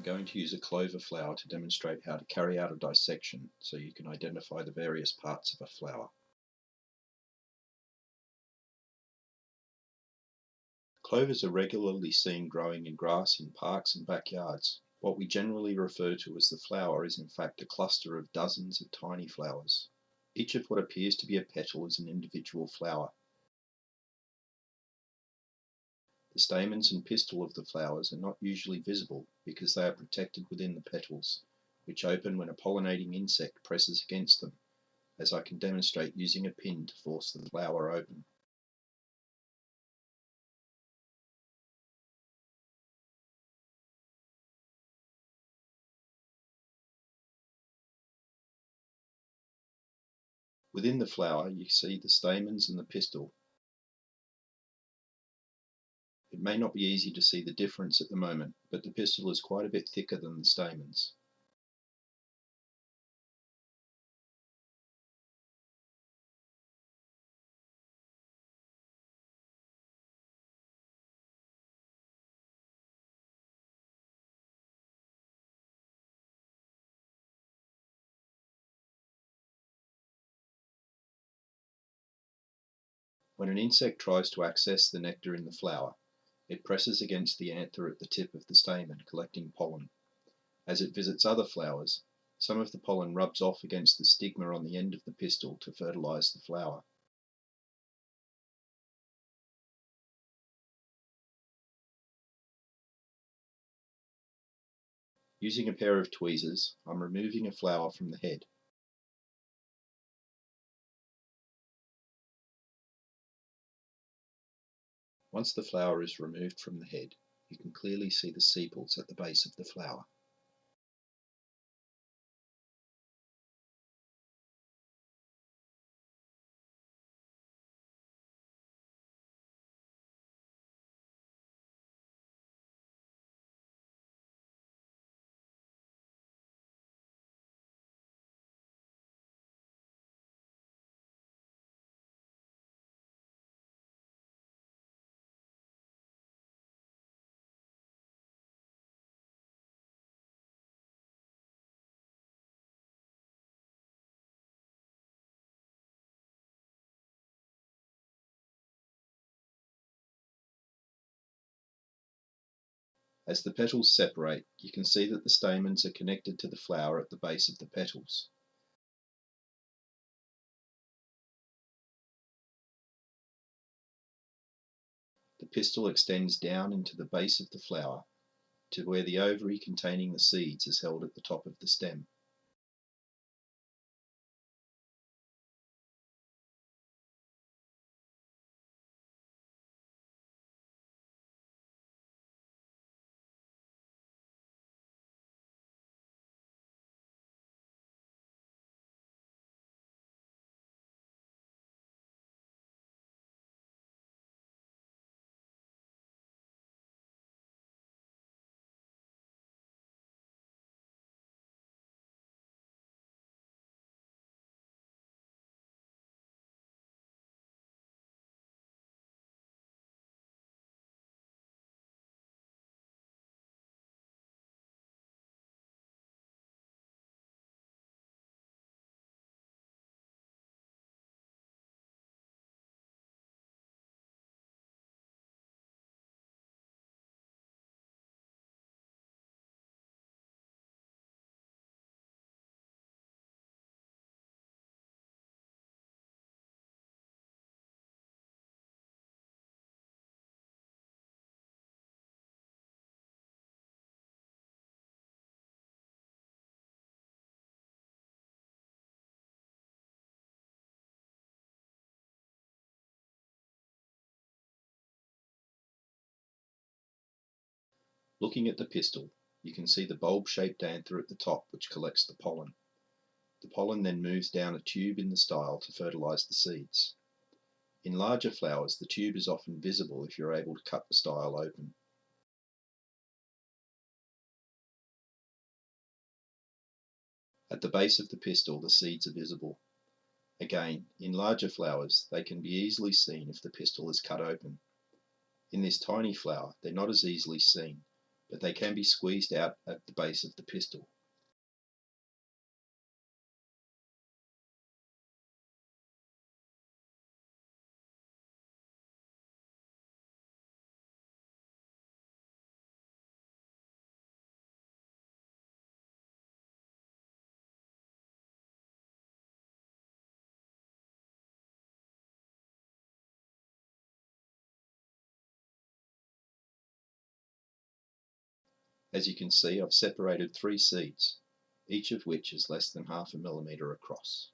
going to use a clover flower to demonstrate how to carry out a dissection so you can identify the various parts of a flower. Clovers are regularly seen growing in grass in parks and backyards. What we generally refer to as the flower is in fact a cluster of dozens of tiny flowers. Each of what appears to be a petal is an individual flower. The stamens and pistil of the flowers are not usually visible because they are protected within the petals, which open when a pollinating insect presses against them, as I can demonstrate using a pin to force the flower open. Within the flower you see the stamens and the pistil. It may not be easy to see the difference at the moment, but the pistil is quite a bit thicker than the stamens. When an insect tries to access the nectar in the flower, it presses against the anther at the tip of the stamen, collecting pollen. As it visits other flowers, some of the pollen rubs off against the stigma on the end of the pistil to fertilize the flower. Using a pair of tweezers, I'm removing a flower from the head. Once the flower is removed from the head, you can clearly see the sepals at the base of the flower. As the petals separate, you can see that the stamens are connected to the flower at the base of the petals. The pistil extends down into the base of the flower to where the ovary containing the seeds is held at the top of the stem. Looking at the pistil, you can see the bulb-shaped anther at the top which collects the pollen. The pollen then moves down a tube in the style to fertilize the seeds. In larger flowers, the tube is often visible if you're able to cut the style open. At the base of the pistil, the seeds are visible. Again, in larger flowers, they can be easily seen if the pistil is cut open. In this tiny flower, they're not as easily seen, but they can be squeezed out at the base of the pistil. As you can see, I've separated 3 seeds, each of which is less than half a millimetre across.